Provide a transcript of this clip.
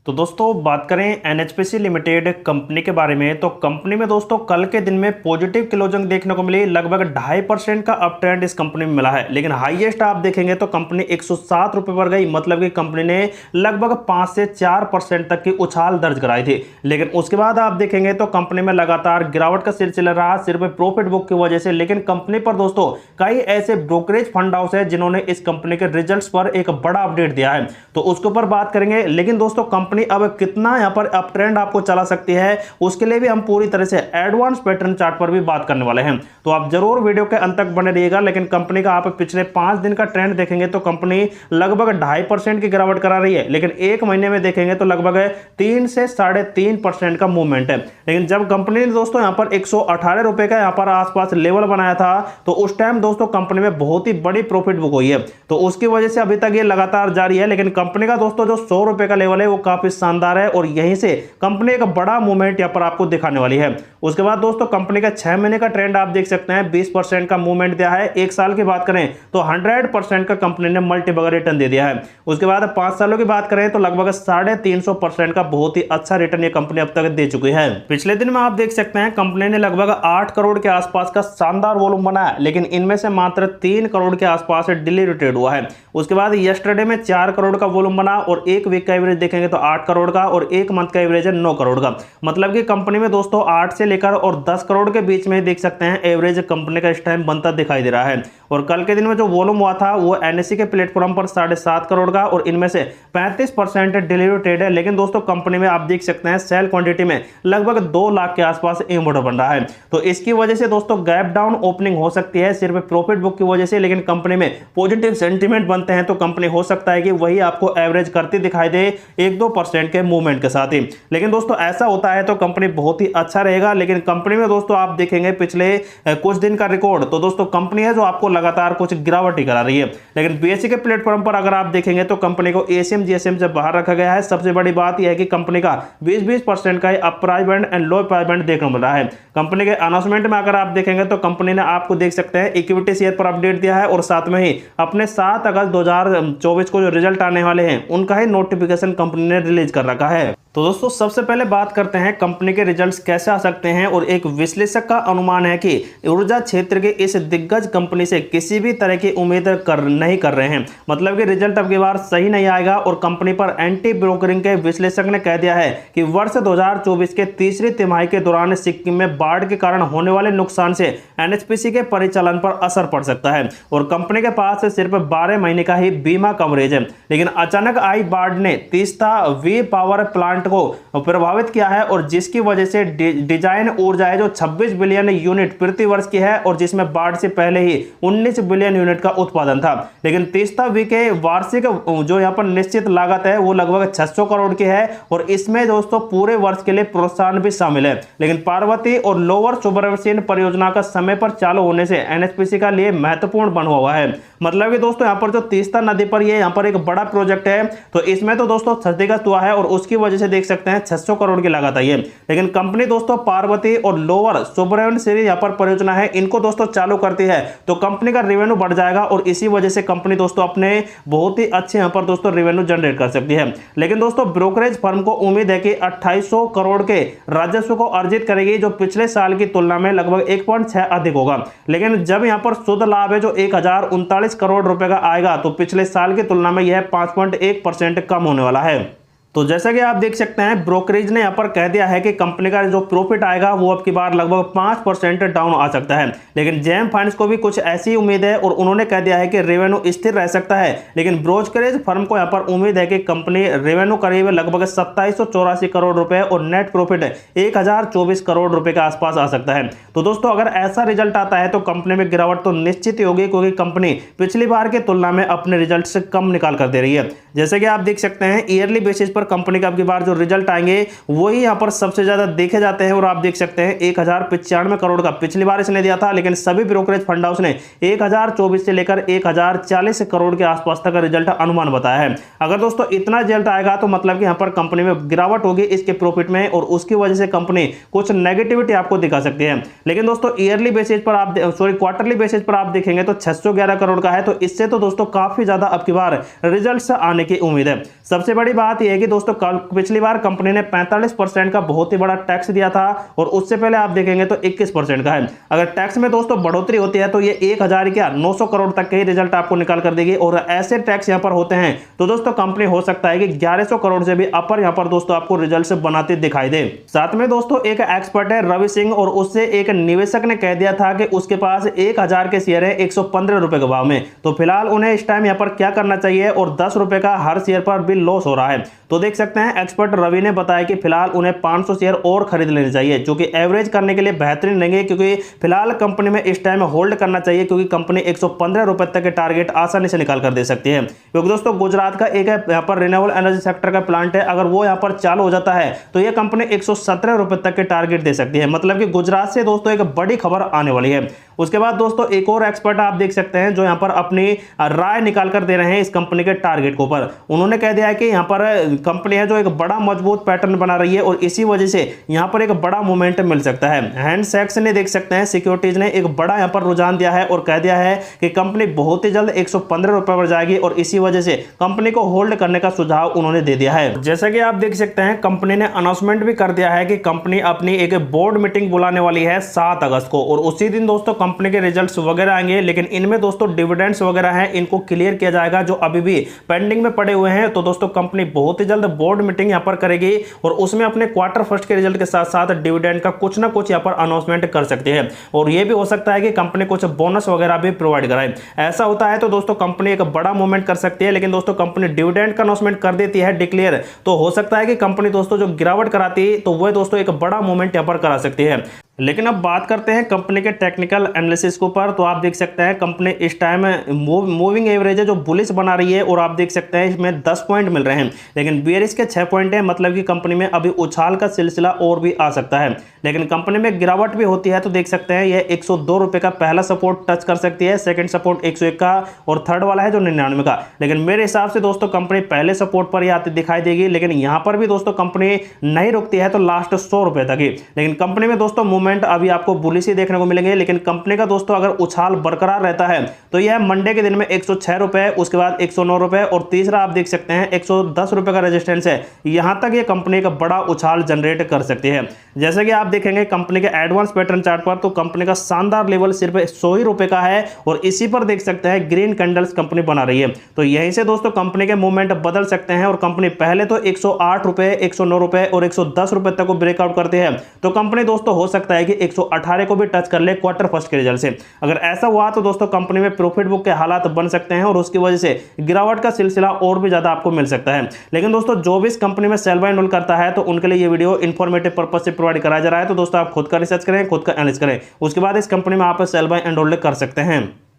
तो दोस्तों बात करें एनएचपीसी लिमिटेड कंपनी के बारे में, तो कंपनी में दोस्तों कल के दिन में पॉजिटिव क्लोजिंग देखने को मिली। लगभग 2.5% का अप ट्रेंड इस कंपनी में मिला है, लेकिन हाईएस्ट आप देखेंगे तो कंपनी 107 रुपए पर गई। मतलब कि कंपनी ने लगभग 5 से 4% तक की उछाल दर्ज कराई थी। लेकिन उसके बाद आप देखेंगे तो कंपनी में लगातार गिरावट का सिलसिला रहा, सिर्फ प्रॉफिट बुक की वजह से। लेकिन कंपनी पर दोस्तों कई ऐसे ब्रोकरेज फंड हाउस है जिन्होंने इस कंपनी के रिजल्ट्स पर एक बड़ा अपडेट दिया है, तो उसके ऊपर बात करेंगे। लेकिन दोस्तों कंपनी अब कितना यहां पर अप ट्रेंड आपको चला सकती है, उसके लिए भी हम पूरी तरह से एडवांस पैटर्न चार्ट पर भी बात करने वाले हैं, तो आप जरूर वीडियो के अंत तक बने रहिएगा। लेकिन कंपनी का आप पिछले 5 दिन का ट्रेंड देखेंगे तो कंपनी लगभग 2.5% की गिरावट करा रही है, लेकिन एक महीने में देखेंगे तो लगभग 3 से 3.5% का मूवमेंट है। लेकिन जब कंपनी ने दोस्तों यहां पर 118 रुपए का यहां पर आसपास लेवल बनाया था, तो उस टाइम दोस्तों कंपनी में बहुत ही बड़ी प्रॉफिट बुक हुई है, तो उसकी वजह से अभी तक ये लगातार जारी है। लेकिन कंपनी का दोस्तों जो 100 रुपए का लेवल है वो काफी शानदार है और यहीं से कंपनी एक बड़ा मूवमेंट यहां पर आपको दिखाने वाली है। उसके बाद दोस्तों कंपनी का 6 महीने का ट्रेंड आप देख सकते हैं, 20% का मूवमेंट दिया है। एक साल की बात करें तो 100% का कंपनी ने मल्टीबैगर रिटर्न दे दिया है। उसके बाद 5 सालों की बात करें तो लगभग 350% का बहुत ही अच्छा रिटर्न ये कंपनी अब तक दे चुकी है। पिछले दिन में आप देख सकते हैं कंपनी ने लगभग 8 करोड़ के आसपास का शानदार वॉल्यूम बनाया, लेकिन इनमें से मात्र 3 करोड़ के आसपास डिले ट्रेड हुआ है। उसके बाद यस्टरडे में 4 करोड़ का वॉल्यूम बना और एक वीक का एवरेज देखेंगे तो 8 करोड़ का और एक मंथ का एवरेज है 9 करोड़ का। मतलब कि कंपनी में दोस्तों 8 से लेकर और 10 करोड़ के बीच में देख सकते हैं एवरेज कंपनी का इस टाइम बनता दिखाई दे रहा है। और कल के दिन में जो वॉल्यूम हुआ था वो एनएससी के प्लेटफॉर्म पर 7.5 करोड़ का और इनमें से 35% डिलीवरी ट्रेड है। लेकिन दोस्तों कंपनी में आप देख सकते हैं सेल क्वांटिटी में लगभग 2 लाख के आसपास इम्पोर्टर बन रहा है, तो इसकी वजह से दोस्तों गैप डाउन ओपनिंग हो सकती है सिर्फ प्रॉफिट बुक की वजह से। लेकिन कंपनी में पॉजिटिव सेंटीमेंट बनते हैं तो कंपनी हो सकता है कि वही आपको एवरेज करती दिखाई दे 1-2% के मूवमेंट के साथ ही। लेकिन दोस्तों ऐसा होता है तो कंपनी बहुत ही अच्छा रहेगा। लेकिन कंपनी में दोस्तों आप देखेंगे पिछले कुछ दिन का रिकॉर्ड, तो दोस्तों कंपनी है जो आपको लगातार कुछ गिरावट ही करा रही है। लेकिन बीएसई के प्लेटफॉर्म पर अगर आप देखेंगे तो कंपनी को एसीएम जीएसएम से बाहर रखा गया है। सबसे बड़ी बात यह है कि कंपनी का 20% का up price band and low price band देखने को मिल रहा है। कंपनी के अनाउंसमेंट में अगर आप देखेंगे तो कंपनी ने आपको देख सकते हैं इक्विटी शेयर पर अपडेट दिया है और साथ में ही अपने 7 अगस्त 2024 को जो रिजल्ट आने वाले हैं उनका ही नोटिफिकेशन कंपनी ने रिलीज कर रखा है। तो दोस्तों सबसे पहले बात करते हैं कंपनी के रिजल्ट्स कैसे आ सकते हैं। और एक विश्लेषक का अनुमान है कि ऊर्जा क्षेत्र के इस दिग्गज कंपनी से किसी भी तरह की उम्मीद नहीं कर रहे हैं। मतलब कि रिजल्ट अब की बार सही नहीं आएगा और कंपनी पर एंटी ब्रोकरिंग के विश्लेषक ने कह दिया है कि वर्ष 2024 के तीसरी तिमाही के दौरान सिक्किम में बाढ़ के कारण होने वाले नुकसान से एनएचपीसी के परिचालन पर असर पड़ सकता है और कंपनी के पास सिर्फ 12 महीने का ही बीमा कवरेज है। लेकिन अचानक आई बाढ़ ने तीस्ता वी पावर प्लांट को प्रभावित किया है और जिसकी वजह से डिजाइन ऊर्जा है जो 26 बिलियन यूनिट प्रति वर्ष की है और जिसमें बाढ़ से पहले ही 19 बिलियन यूनिट का उत्पादन था। लेकिन तीस्ता वी के वार्षिक जो यहां पर निश्चित लागत है वो लगभग 600 करोड़ की है और इसमें दोस्तों पूरे वर्ष के लिए प्रोत्साहन भी शामिल है। लेकिन पार्वती और लोअर सुब्रमण्यम परियोजना का समय पर चालू होने से एनएचपीसी का लिए महत्वपूर्ण बना हुआ है। मतलब कि दोस्तों यहां पर जो तीस्ता नदी पर ये यहां पर एक बड़ा प्रोजेक्ट है, तो इसमें तो दोस्तों क्षतिग्रस्त हुआ है और उसकी वजह से देख सकते हैं 600 करोड़ की लागत आई है। लेकिन कंपनी दोस्तों पार्वती और लोअर सुब्रमण्यम यहां पर परियोजना है इनको दोस्तों चालू करती है तो कंपनी का रेवेन्यू बढ़ जाएगा और इसी वजह से कंपनी दोस्तों अपने बहुत ही अच्छे यहां पर दोस्तों रेवेन्यू जनरेट कर सकती है। लेकिन दोस्तों ब्रोकरेज फर्म को उम्मीद है कि 2800 करोड़ के राजस्व को अर्जित करेगी जो पिछले साल की तुलना में लगभग 1.6 अधिक होगा। लेकिन जब यहां पर शुद्ध लाभ है जो 1039 करोड़ रुपए का आएगा तो पिछले साल की तुलना में यह 5.1% कम होने वाला है। तो जैसा कि आप देख सकते हैं ब्रोकरेज ने यहाँ पर कह दिया है कि कंपनी का जो प्रॉफिट आएगा वो अब की बार लगभग 5% डाउन आ सकता है। लेकिन जेम फाइनेंस को भी कुछ ऐसी उम्मीद है और उन्होंने कह दिया है कि रेवेन्यू स्थिर रह सकता है। लेकिन ब्रोकरेज फर्म को यहाँ पर उम्मीद है कि कंपनी रेवेन्यू करीब लगभग 2784 करोड़ रुपए और नेट प्रॉफिट 1024 करोड़ रुपए के आसपास आ सकता है। तो दोस्तों अगर ऐसा रिजल्ट आता है तो कंपनी में गिरावट तो निश्चित ही होगी क्योंकि कंपनी पिछली बार की तुलना में अपने रिजल्ट से कम निकाल कर दे रही है। जैसे कि आप देख सकते हैं ईयरली बेसिस पर कंपनी का अब की बार जो रिजल्ट आएंगे वही यहां पर सबसे ज्यादा देखे जाते हैं और आप देख सकते हैं 1095 करोड़ का पिछली बार इसने दिया था। लेकिन सभी ब्रोकरेज फंड हाउस ने 1024 से लेकर 1040 करोड़ के आसपास तक का रिजल्ट अनुमान बताया है। अगर दोस्तों इतना रिजल्ट आएगा तो मतलब कि यहां पर कंपनी में गिरावट होगी इसके प्रॉफिट में और उसकी वजह से कंपनी कुछ नेगेटिविटी आपको दिखा सकती है। लेकिन दोस्तों ईयरली बेसिस पर आप क्वार्टरली बेसिस पर आप देखेंगे तो 611 करोड़ का है, तो इससे तो दोस्तों काफी ज्यादा अब की बार रिजल्ट आने की उम्मीद है। सबसे बड़ी बात यह है कि दोस्तों पिछली बार कंपनी ने 45% का बहुत ही बड़ा टैक्स दिया था और उससे पहले आप देखेंगे तो 21% का है। अगर टैक्स में दोस्तों बढ़ोतरी होती है तो ये 900 करोड़ तक के ही रिजल्ट आपको निकाल कर देगी। और ऐसे टैक्स यहां पर होते हैं तो दोस्तों कंपनी हो सकता है कि 1100 करोड़ से भी अपर यहां पर दोस्तों आपको रिजल्ट बनाते दिखाई दे। साथ में दोस्तों एक एक्सपर्ट है रवि सिंह, और उससे एक निवेशक ने कह दिया था कि उसके पास 1000 के शेयर है 115 रुपए के भाव में। तो फिलहाल उन्हें इस टाइम यहां पर क्या करना चाहिए, और 10 रुपए का हर शेयर पर भी लॉस हो रहा है। तो देख सकते हैं एक्सपर्ट रवि ने बताया कि फिलहाल उन्हें 500 शेयर और खरीद लेने चाहिए, जो कि एवरेज करने के लिए बेहतरीन रहेंगे, क्योंकि फिलहाल कंपनी में इस टाइम होल्ड करना चाहिए, क्योंकि कंपनी 115 रुपए तक के टारगेट आसानी से निकाल कर दे सकती है। क्योंकि दोस्तों गुजरात का एक यहाँ पर रिन्यूएबल एनर्जी सेक्टर का प्लांट है, अगर वो यहाँ पर चालू हो जाता है तो यह कंपनी 117 रुपए तक के टारगेट दे सकती है। मतलब कि गुजरात से दोस्तों एक बड़ी खबर आने वाली है। उसके बाद दोस्तों एक और एक्सपर्ट आप देख सकते हैं जो यहां पर अपनी राय निकाल कर दे रहे हैं इस कंपनी के टारगेट के ऊपर। उन्होंने कह दिया है कि यहां पर कंपनी है जो एक बड़ा मजबूत पैटर्न बना रही है और इसी वजह से यहां पर एक बड़ा मोमेंटम मिल सकता है। हैंडसेक्स ने देख सकते हैं सिक्योरिटीज ने एक बड़ा यहां पर रुझान दिया है और कह दिया है कि कंपनी बहुत ही जल्द 115 रुपए पर जाएगी, और इसी वजह से कंपनी को होल्ड करने का सुझाव उन्होंने दे दिया है। जैसा कि आप देख सकते हैं कंपनी ने अनाउंसमेंट भी कर दिया है कि कंपनी अपनी एक बोर्ड मीटिंग बुलाने वाली है 7 अगस्त को, और उसी दिन दोस्तों कंपनी के रिजल्ट्स वगैरह आएंगे। लेकिन इनमें दोस्तों डिविडेंड्स वगैरह हैं, इनको क्लियर किया जाएगा जो अभी भी पेंडिंग में पड़े हुए हैं। तो दोस्तों कंपनी बहुत ही जल्द बोर्ड मीटिंग यहां पर करेगी और उसमें अपने क्वार्टर फर्स्ट के रिजल्ट के साथ साथ डिविडेंड का कुछ ना कुछ यहां पर अनाउंसमेंट कर सकती है, और यह भी हो सकता है कि कंपनी कुछ बोनस वगैरह भी प्रोवाइड कराए। ऐसा होता है तो दोस्तों कंपनी एक बड़ा मूवमेंट कर सकती है। लेकिन दोस्तों कंपनी डिविडेंड का अनाउंसमेंट कर देती है डिक्लेयर, तो हो सकता है कि कंपनी दोस्तों जो गिरावट कराती है तो वह दोस्तों एक बड़ा मूवमेंट यहां पर करा सकती है। लेकिन अब बात करते हैं कंपनी के टेक्निकल एनालिसिस के ऊपर। तो आप देख सकते हैं कंपनी इस टाइम मूविंग एवरेज है जो बुलिश बना रही है, और आप देख सकते हैं इसमें 10 पॉइंट मिल रहे हैं, लेकिन बेयरिश के 6 पॉइंट है। मतलब कि कंपनी में अभी उछाल का सिलसिला और भी आ सकता है। लेकिन कंपनी में गिरावट भी होती है तो देख सकते हैं यह 102 रुपए का पहला सपोर्ट टच कर सकती है, सेकंड सपोर्ट 101 का, और थर्ड वाला है जो 99 का। लेकिन मेरे हिसाब से दोस्तों कंपनी पहले सपोर्ट पर ही आती दिखाई देगी, लेकिन यहां पर भी दोस्तों कंपनी नहीं रुकती है तो लास्ट 100 रुपए तक ही। लेकिन कंपनी में दोस्तों मूवमेंट अभी आपको बुलिश ही देखने को मिलेंगे। लेकिन कंपनी का दोस्तों अगर उछाल बरकरार रहता है तो यह मंडे के दिन में 106 रुपए, उसके बाद 109 रुपए, और तीसरा आप देख सकते हैं 110 रुपए का रेजिस्टेंस है। यहां तक यह कंपनी का बड़ा उछाल जनरेट कर सकती है। जैसे कि आप देखेंगे कंपनी के एडवांस पैटर्न चार्ट पर तो कंपनी का शानदार लेवल सिर्फ 100 ही रुपए का है, और इसी पर देख सकते हैं ग्रीन कैंडल्स कंपनी बना रही है। तो यहीं से दोस्तों कंपनी के मूवमेंट बदल सकते हैं, और कंपनी पहले तो 108 रुपए, 109 रुपए और 110 रुपए तक को ब्रेकआउट करती है, तो कंपनी दोस्तों हो सकता है कि 118 को भी टच कर ले क्वार्टर फर्स्ट के रिजल्ट से। अगर ऐसा हुआ तो दोस्तों कंपनी में प्रॉफिट बुक के हालात बन सकते हैं, और उसकी वजह से गिरावट का सिलसिला और भी ज्यादा आपको मिल सकता है। लेकिन दोस्तों जो भी इस कंपनी में सेल बाय एंड होल्ड करता है तो उनके लिए ये वीडियो इंफॉर्मेटिव पर्पज से प्रोवाइड कराया जा रहा है। तो दोस्तों आप खुद का रिसर्च करें, खुद का एनालिसिस करें, उसके बाद इस कंपनी में आप सेल बाय एंड होल्ड कर सकते हैं।